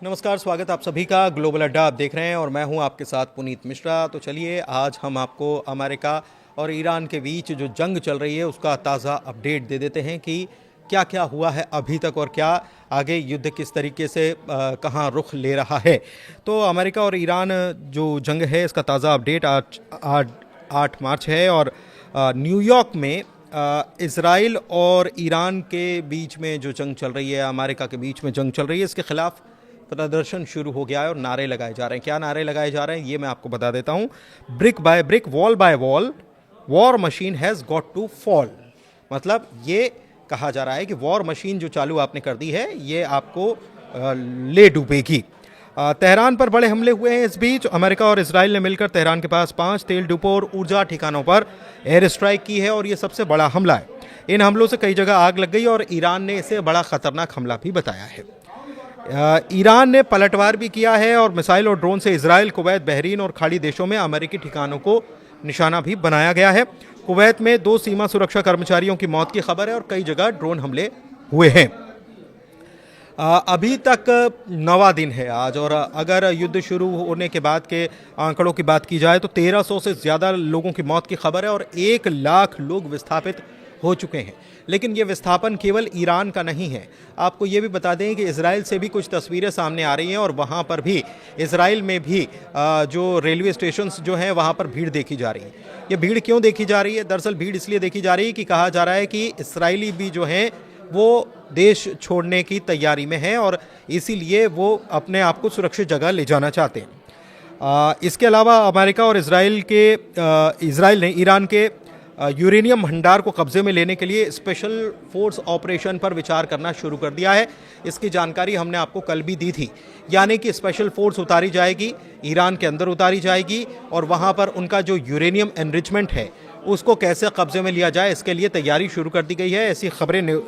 नमस्कार, स्वागत आप सभी का ग्लोबल अड्डा आप देख रहे हैं और मैं हूं आपके साथ पुनीत मिश्रा। तो चलिए आज हम आपको अमेरिका और ईरान के बीच जो जंग चल रही है उसका ताज़ा अपडेट दे देते हैं कि क्या क्या हुआ है अभी तक और क्या आगे युद्ध किस तरीके से कहां रुख ले रहा है। तो अमेरिका और ईरान जो जंग है इसका ताज़ा अपडेट आज 8 मार्च है और न्यूयॉर्क में इसराइल और ईरान के बीच में जो जंग चल रही है, अमेरिका के बीच में जंग चल रही है, इसके खिलाफ प्रदर्शन शुरू हो गया है और नारे लगाए जा रहे हैं। क्या नारे लगाए जा रहे हैं ये मैं आपको बता देता हूं। Brick by brick, wall by wall, war machine has got to fall. मतलब ये कहा जा रहा है कि वॉर मशीन जो चालू आपने कर दी है ये आपको ले डूबेगी। तेहरान पर बड़े हमले हुए हैं। इस बीच अमेरिका और इसराइल ने मिलकर तेहरान के पास 5 तेल डिपो और ऊर्जा ठिकानों पर एयर स्ट्राइक की है और ये सबसे बड़ा हमला है। इन हमलों से कई जगह आग लग गई और ईरान ने इसे बड़ा खतरनाक हमला भी बताया है। ईरान ने पलटवार भी किया है और मिसाइल और ड्रोन से इजराइल, कुवैत, बहरीन और खाड़ी देशों में अमेरिकी ठिकानों को निशाना भी बनाया गया है। कुवैत में 2 सीमा सुरक्षा कर्मचारियों की मौत की खबर है और कई जगह ड्रोन हमले हुए हैं। अभी तक 9वां दिन है आज और अगर युद्ध शुरू होने के बाद के आंकड़ों की बात की जाए तो 1300 से ज़्यादा लोगों की मौत की खबर है और 1 लाख लोग विस्थापित हो चुके हैं। लेकिन ये विस्थापन केवल ईरान का नहीं है। आपको ये भी बता दें कि इजराइल से भी कुछ तस्वीरें सामने आ रही हैं और वहाँ पर भी इजराइल में भी जो रेलवे स्टेशंस जो हैं वहाँ पर भीड़ देखी जा रही है। ये भीड़ क्यों देखी जा रही है? दरअसल भीड़ इसलिए देखी जा रही है कि कहा जा रहा है कि इसराइली भी जो हैं वो देश छोड़ने की तैयारी में हैं और इसीलिए वो अपने आप को सुरक्षित जगह ले जाना चाहते हैं। इसके अलावा अमेरिका और इजराइल ने ईरान के यूरेनियम भंडार को कब्जे में लेने के लिए स्पेशल फोर्स ऑपरेशन पर विचार करना शुरू कर दिया है। इसकी जानकारी हमने आपको कल भी दी थी। यानी कि स्पेशल फोर्स उतारी जाएगी, ईरान के अंदर उतारी जाएगी और वहाँ पर उनका जो यूरेनियम एनरिचमेंट है उसको कैसे कब्जे में लिया जाए इसके लिए तैयारी शुरू कर दी गई है। ऐसी खबरें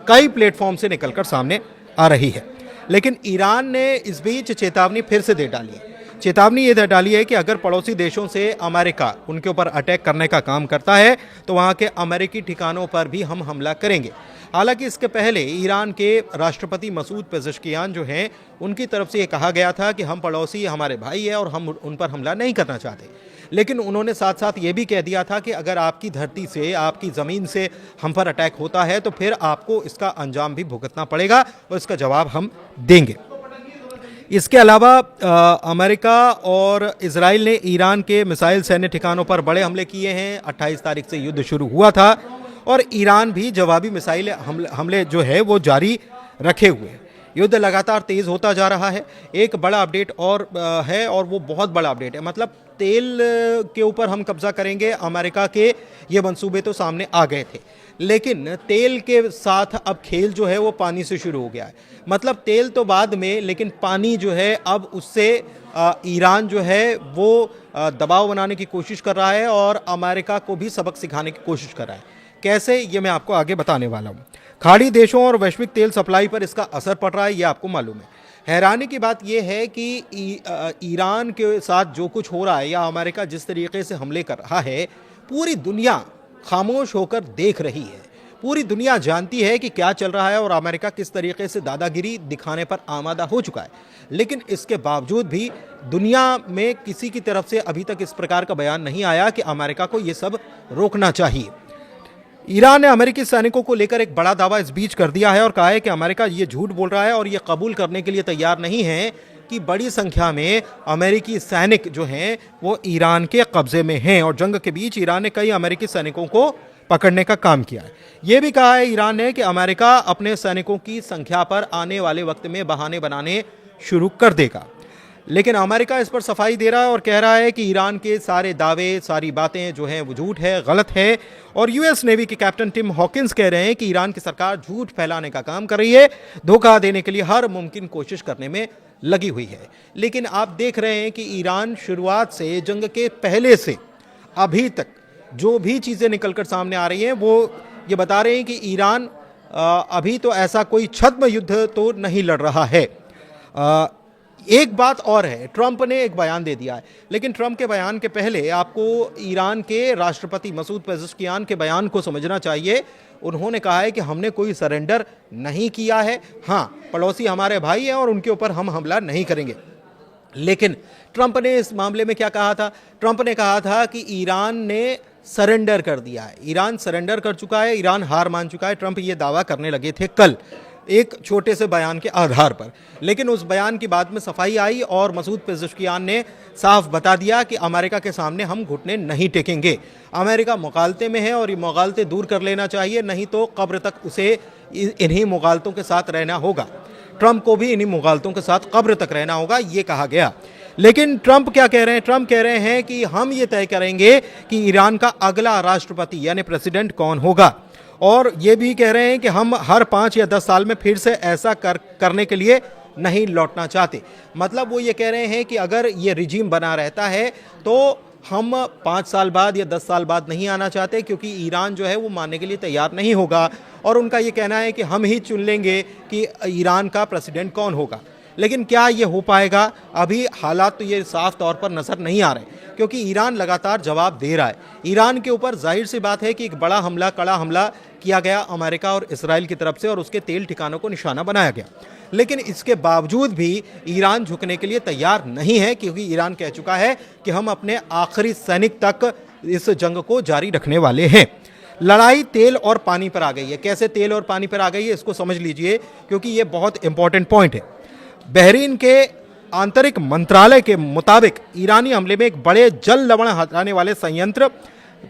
कई प्लेटफॉर्म से निकलकर सामने आ रही है। लेकिन ईरान ने इस बीच चेतावनी फिर से दे डाली है। चेतावनी ये दे डाली है कि अगर पड़ोसी देशों से अमेरिका उनके ऊपर अटैक करने का काम करता है तो वहाँ के अमेरिकी ठिकानों पर भी हम हमला करेंगे। हालांकि इसके पहले ईरान के राष्ट्रपति मसूद पेज़ेश्कियान जो हैं उनकी तरफ से ये कहा गया था कि हम पड़ोसी हमारे भाई है और हम उन पर हमला नहीं करना चाहते। लेकिन उन्होंने साथ साथ ये भी कह दिया था कि अगर आपकी धरती से, आपकी ज़मीन से हम पर अटैक होता है तो फिर आपको इसका अंजाम भी भुगतना पड़ेगा और इसका जवाब हम देंगे। इसके अलावा अमेरिका और इजराइल ने ईरान के मिसाइल सैन्य ठिकानों पर बड़े हमले किए हैं। 28 तारीख से युद्ध शुरू हुआ था और ईरान भी जवाबी मिसाइल हमले जो है वो जारी रखे हुए हैं। युद्ध लगातार तेज़ होता जा रहा है। एक बड़ा अपडेट और है और वो बहुत बड़ा अपडेट है। मतलब तेल के ऊपर हम कब्जा करेंगे, अमेरिका के ये मंसूबे तो सामने आ गए थे, लेकिन तेल के साथ अब खेल जो है वो पानी से शुरू हो गया है। मतलब तेल तो बाद में, लेकिन पानी जो है अब उससे ईरान जो है वो दबाव बनाने की कोशिश कर रहा है और अमेरिका को भी सबक सिखाने की कोशिश कर रहा है। कैसे, ये मैं आपको आगे बताने वाला हूँ। खाड़ी देशों और वैश्विक तेल सप्लाई पर इसका असर पड़ रहा है, ये आपको मालूम है। हैरानी की बात यह है कि ईरान के साथ जो कुछ हो रहा है या अमेरिका जिस तरीके से हमले कर रहा है, पूरी दुनिया खामोश होकर देख रही है। पूरी दुनिया जानती है कि क्या चल रहा है और अमेरिका किस तरीके से दादागिरी दिखाने पर आमादा हो चुका है। लेकिन इसके बावजूद भी दुनिया में किसी की तरफ से अभी तक इस प्रकार का बयान नहीं आया कि अमेरिका को ये सब रोकना चाहिए। ईरान ने अमेरिकी सैनिकों को लेकर एक बड़ा दावा इस बीच कर दिया है और कहा है कि अमेरिका ये झूठ बोल रहा है और ये कबूल करने के लिए तैयार नहीं है कि बड़ी संख्या में अमेरिकी सैनिक जो हैं वो ईरान के कब्जे में हैं और जंग के बीच ईरान ने कई अमेरिकी सैनिकों को पकड़ने का काम किया है। ये भी कहा है ईरान ने कि अमेरिका अपने सैनिकों की संख्या पर आने वाले वक्त में बहाने बनाने शुरू कर देगा। लेकिन अमेरिका इस पर सफाई दे रहा है और कह रहा है कि ईरान के सारे दावे, सारी बातें जो हैं वो झूठ है, गलत है। और यूएस नेवी के कैप्टन टिम हॉकिंस कह रहे हैं कि ईरान की सरकार झूठ फैलाने का काम कर रही है, धोखा देने के लिए हर मुमकिन कोशिश करने में लगी हुई है। लेकिन आप देख रहे हैं कि ईरान शुरुआत से, जंग के पहले से अभी तक जो भी चीज़ें निकलकर सामने आ रही हैं वो ये बता रहे हैं कि ईरान अभी तो ऐसा कोई छद्म युद्ध तो नहीं लड़ रहा है। एक बात और है, ट्रंप ने एक बयान दे दिया है, लेकिन ट्रंप के बयान के पहले आपको ईरान के राष्ट्रपति मसूद पेज़ेश्कियान के बयान को समझना चाहिए। उन्होंने कहा है कि हमने कोई सरेंडर नहीं किया है। हाँ, पड़ोसी हमारे भाई हैं और उनके ऊपर हम हमला नहीं करेंगे। लेकिन ट्रंप ने इस मामले में क्या कहा था? ट्रंप ने कहा था कि ईरान ने सरेंडर कर दिया है, ईरान सरेंडर कर चुका है, ईरान हार मान चुका है। ट्रंप ये दावा करने लगे थे कल एक छोटे से बयान के आधार पर, लेकिन उस बयान की बाद में सफाई आई और मसूद पेज़ेश्कियान ने साफ बता दिया कि अमेरिका के सामने हम घुटने नहीं टेकेंगे। अमेरिका मुगालते में है और ये मुगालते दूर कर लेना चाहिए, नहीं तो कब्र तक उसे इन्हीं मुगालतों के साथ रहना होगा। ट्रंप को भी इन्हीं मुगालतों के साथ कब्र तक रहना होगा, ये कहा गया। लेकिन ट्रंप क्या कह रहे हैं? ट्रंप कह रहे हैं कि हम ये तय करेंगे कि ईरान का अगला राष्ट्रपति यानी प्रेसिडेंट कौन होगा, और ये भी कह रहे हैं कि हम हर 5 या 10 साल में फिर से ऐसा करने के लिए नहीं लौटना चाहते। मतलब वो ये कह रहे हैं कि अगर ये रिजीम बना रहता है तो हम 5 साल बाद या 10 साल बाद नहीं आना चाहते, क्योंकि ईरान जो है वो मानने के लिए तैयार नहीं होगा। और उनका ये कहना है कि हम ही चुन लेंगे कि ईरान का प्रेसिडेंट कौन होगा। लेकिन क्या ये हो पाएगा? अभी हालात तो ये साफ तौर पर नजर नहीं आ रहे, क्योंकि ईरान लगातार जवाब दे रहा है। ईरान के ऊपर जाहिर सी बात है कि एक बड़ा हमला, कड़ा हमला किया गया अमेरिका और इसराइल की तरफ से, और उसके तेल ठिकानों को निशाना बनाया गया। लेकिन इसके बावजूद भी ईरान झुकने के लिए तैयार नहीं है, क्योंकि ईरान कह चुका है कि हम अपने आखिरी सैनिक तक इस जंग को जारी रखने वाले हैं। लड़ाई तेल और पानी पर आ गई है। कैसे तेल और पानी पर आ गई है इसको समझ लीजिए, क्योंकि ये बहुत इंपॉर्टेंट पॉइंट है। बहरीन के आंतरिक मंत्रालय के मुताबिक ईरानी हमले में एक बड़े जल लवण हटाने वाले संयंत्र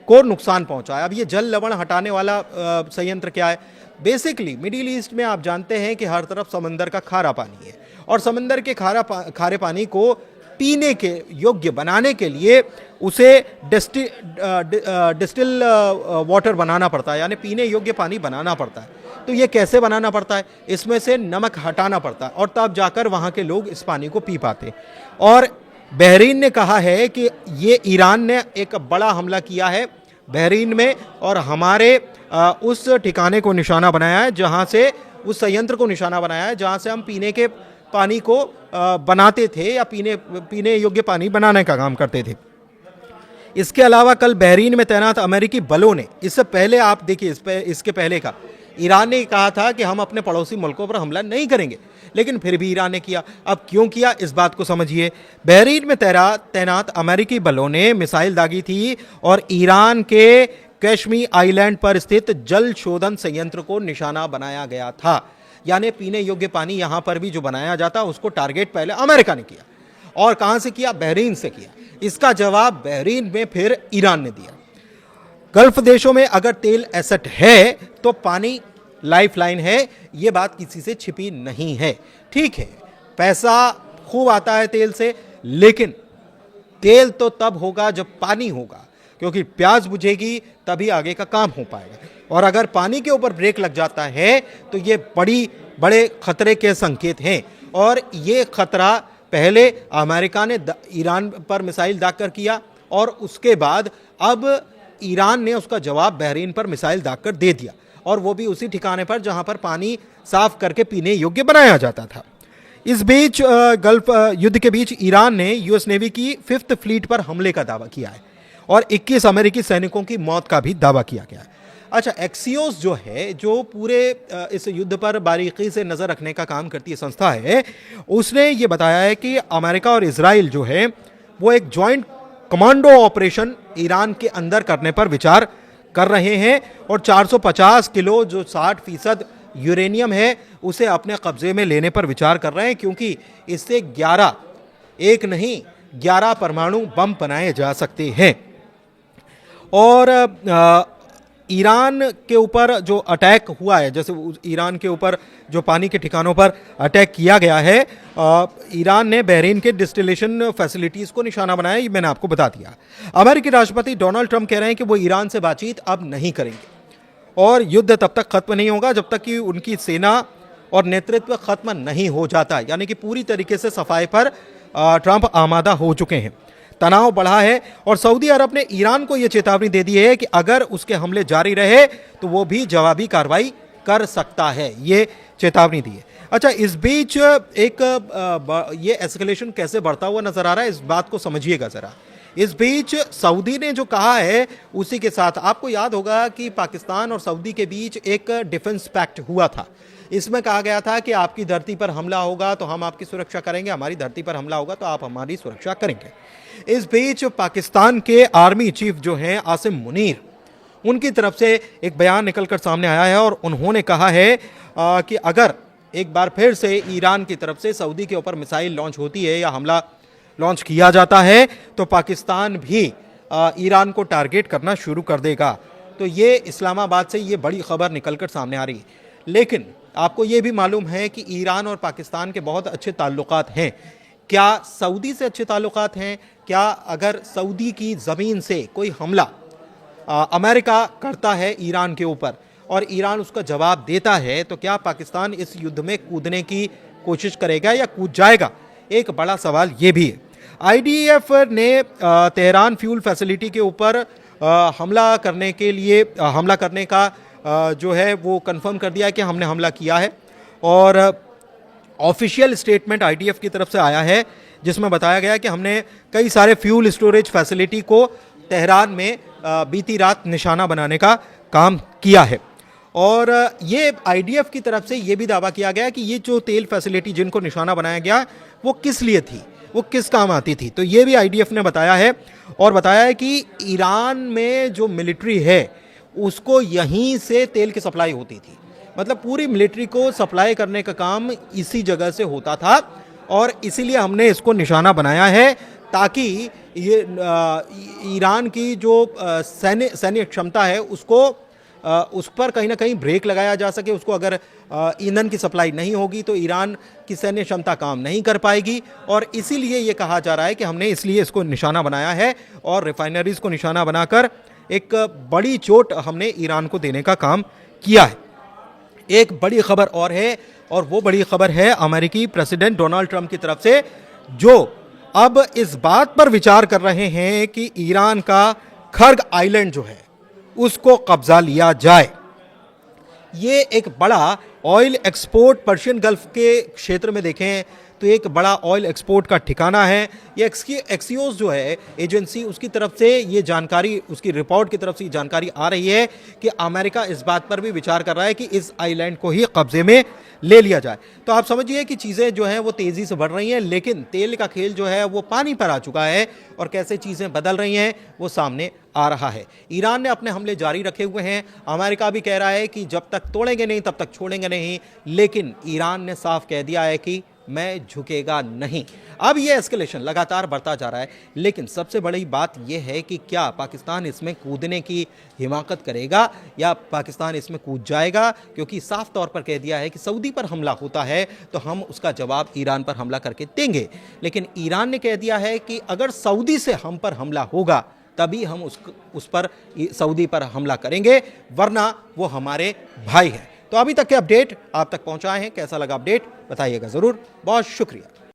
को नुकसान पहुंचा है। अब ये जल लवण हटाने वाला संयंत्र क्या है? बेसिकली मिडिल ईस्ट में आप जानते हैं कि हर तरफ समंदर का खारा पानी है, और समंदर के खारे पानी को पीने के योग्य बनाने के लिए उसे डिस्टिल वाटर बनाना पड़ता है, यानी पीने योग्य पानी बनाना पड़ता है। तो ये कैसे बनाना पड़ता है? इसमें से नमक हटाना पड़ता है, और तब जाकर वहाँ के लोग इस पानी को पी पाते हैं। और बहरीन ने कहा है कि ये ईरान ने एक बड़ा हमला किया है बहरीन में, और हमारे उस ठिकाने को निशाना बनाया है, जहाँ से उस संयंत्र को निशाना बनाया है जहाँ से हम पीने के पानी को बनाते थे, या पीने योग्य पानी बनाने का काम करते थे। इसके अलावा कल बहरीन में तैनात अमेरिकी बलों ने, इससे पहले आप देखिए, इसके पहले का ईरान ने कहा था कि हम अपने पड़ोसी मुल्कों पर हमला नहीं करेंगे, लेकिन फिर भी ईरान ने किया। अब क्यों किया, इस बात को समझिए। बहरीन में तैनात अमेरिकी बलों ने मिसाइल दागी थी और ईरान के कश्मीर आइलैंड पर स्थित जल शोधन संयंत्र को निशाना बनाया गया था। यानी पीने योग्य पानी यहां पर भी जो बनाया जाता, उसको टारगेट पहले अमेरिका ने किया। और कहां से किया? बहरीन से किया। इसका जवाब बहरीन में फिर ईरान ने दिया। गल्फ देशों में अगर तेल एसेट है तो पानी लाइफलाइन है, ये बात किसी से छिपी नहीं है। ठीक है, पैसा खूब आता है तेल से, लेकिन तेल तो तब होगा जब पानी होगा, क्योंकि प्यास बुझेगी तभी आगे का काम हो पाएगा। और अगर पानी के ऊपर ब्रेक लग जाता है तो ये बड़े खतरे के संकेत हैं। और ये खतरा पहले अमेरिका ने ईरान पर मिसाइल दागकर किया, और उसके बाद अब ईरान ने उसका जवाब बहरीन पर मिसाइल दागकर दे दिया, और वो भी उसी ठिकाने पर जहां पर पानी साफ करके पीने योग्य बनाया जाता था। इस बीच गल्फ युद्ध के बीच ईरान ने यूएस नेवी की 5th फ्लीट पर हमले का दावा किया है, और 21 अमेरिकी सैनिकों की मौत का भी दावा किया गया है। अच्छा, एक्सियोस जो है, जो पूरे इस युद्ध पर बारीकी से नज़र रखने का काम करती है संस्था है, उसने ये बताया है कि अमेरिका और इजराइल जो है वो एक जॉइंट कमांडो ऑपरेशन ईरान के अंदर करने पर विचार कर रहे हैं, और 450 किलो जो 60% यूरेनियम है उसे अपने कब्जे में लेने पर विचार कर रहे हैं, क्योंकि इससे 11 परमाणु बम बनाए जा सकते हैं। और ईरान के ऊपर जो अटैक हुआ है, जैसे ईरान के ऊपर जो पानी के ठिकानों पर अटैक किया गया है, ईरान ने बहरीन के डिस्टिलेशन फैसिलिटीज को निशाना बनाया, ये मैंने आपको बता दिया। अमेरिकी राष्ट्रपति डोनाल्ड ट्रंप कह रहे हैं कि वो ईरान से बातचीत अब नहीं करेंगे, और युद्ध तब तक खत्म नहीं होगा जब तक कि उनकी सेना और नेतृत्व खत्म नहीं हो जाता। यानी कि पूरी तरीके से सफाई पर ट्रंप आमादा हो चुके हैं। तनाव बढ़ा है, और सऊदी अरब ने ईरान को यह चेतावनी दे दी है कि अगर उसके हमले जारी रहे तो वो भी जवाबी कार्रवाई कर सकता है, ये चेतावनी दी है। अच्छा, इस बीच ये एस्केलेशन कैसे बढ़ता हुआ नजर आ रहा है, इस बात को समझिएगा जरा। इस बीच सऊदी ने जो कहा है उसी के साथ आपको याद होगा कि पाकिस्तान और सऊदी के बीच एक डिफेंस पैक्ट हुआ था। इसमें कहा गया था कि आपकी धरती पर हमला होगा तो हम आपकी सुरक्षा करेंगे, हमारी धरती पर हमला होगा तो आप हमारी सुरक्षा करेंगे। इस बीच पाकिस्तान के आर्मी चीफ जो हैं आसिम मुनीर, उनकी तरफ से एक बयान निकलकर सामने आया है और उन्होंने कहा है कि अगर एक बार फिर से ईरान की तरफ से सऊदी के ऊपर मिसाइल लॉन्च होती है या हमला लॉन्च किया जाता है तो पाकिस्तान भी ईरान को टारगेट करना शुरू कर देगा। तो ये इस्लामाबाद से ये बड़ी खबर निकलकर सामने आ रही है। लेकिन आपको ये भी मालूम है कि ईरान और पाकिस्तान के बहुत अच्छे ताल्लुकात हैं। क्या सऊदी से अच्छे ताल्लुकात हैं? क्या अगर सऊदी की ज़मीन से कोई हमला अमेरिका करता है ईरान के ऊपर और ईरान उसका जवाब देता है तो क्या पाकिस्तान इस युद्ध में कूदने की कोशिश करेगा या कूद जाएगा? एक बड़ा सवाल ये भी है। आईडीएफ ने तेहरान फ्यूल फैसिलिटी के ऊपर हमला करने का जो है वो कंफर्म कर दिया है कि हमने हमला किया है। और ऑफिशियल स्टेटमेंट आईडीएफ की तरफ से आया है जिसमें बताया गया कि हमने कई सारे फ्यूल स्टोरेज फैसिलिटी को तेहरान में बीती रात निशाना बनाने का काम किया है। और ये आईडीएफ की तरफ से ये भी दावा किया गया कि ये जो तेल फैसिलिटी जिनको निशाना बनाया गया वो किस लिए थी, वो किस काम आती थी। तो ये भी आईडीएफ ने बताया है और बताया है कि ईरान में जो मिलिट्री है उसको यहीं से तेल की सप्लाई होती थी। मतलब पूरी मिलिट्री को सप्लाई करने का काम इसी जगह से होता था और इसीलिए हमने इसको निशाना बनाया है ताकि ये ईरान की जो सैन्य क्षमता है उस पर कहीं ना कहीं ब्रेक लगाया जा सके। उसको अगर ईंधन की सप्लाई नहीं होगी तो ईरान की सैन्य क्षमता काम नहीं कर पाएगी। और इसीलिए ये कहा जा रहा है कि हमने इसलिए इसको निशाना बनाया है और रिफाइनरीज को निशाना बनाकर एक बड़ी चोट हमने ईरान को देने का काम किया है। एक बड़ी खबर और है और वो बड़ी खबर है अमेरिकी प्रेसिडेंट डोनाल्ड ट्रंप की तरफ से, जो अब इस बात पर विचार कर रहे हैं कि ईरान का खर्ग आइलैंड जो है उसको कब्जा लिया जाए। ये एक बड़ा ऑयल एक्सपोर्ट पर्शियन गल्फ के क्षेत्र में देखें तो एक बड़ा ऑयल एक्सपोर्ट का ठिकाना है। ये एक्सियोस जो है एजेंसी, उसकी तरफ से ये जानकारी, उसकी रिपोर्ट की तरफ से जानकारी आ रही है कि अमेरिका इस बात पर भी विचार कर रहा है कि इस आइलैंड को ही कब्जे में ले लिया जाए। तो आप समझिए कि चीज़ें जो हैं वो तेज़ी से बढ़ रही हैं, लेकिन तेल का खेल जो है वो पानी पर आ चुका है और कैसे चीज़ें बदल रही हैं वो सामने आ रहा है। ईरान ने अपने हमले जारी रखे हुए हैं। अमेरिका भी कह रहा है कि जब तक तोड़ेंगे नहीं तब तक छोड़ेंगे नहीं, लेकिन ईरान ने साफ कह दिया है कि मैं झुकेगा नहीं। अब ये एस्केलेशन लगातार बढ़ता जा रहा है, लेकिन सबसे बड़ी बात यह है कि क्या पाकिस्तान इसमें कूदने की हिमाकत करेगा या पाकिस्तान इसमें कूद जाएगा, क्योंकि साफ तौर पर कह दिया है कि सऊदी पर हमला होता है तो हम उसका जवाब ईरान पर हमला करके देंगे। लेकिन ईरान ने कह दिया है कि अगर सऊदी से हम पर हमला होगा तभी हम उस पर सऊदी पर हमला करेंगे, वरना वो हमारे भाई हैं। तो अभी तक के अपडेट आप तक पहुंचाए हैं। कैसा लगा अपडेट बताइएगा ज़रूर। बहुत शुक्रिया।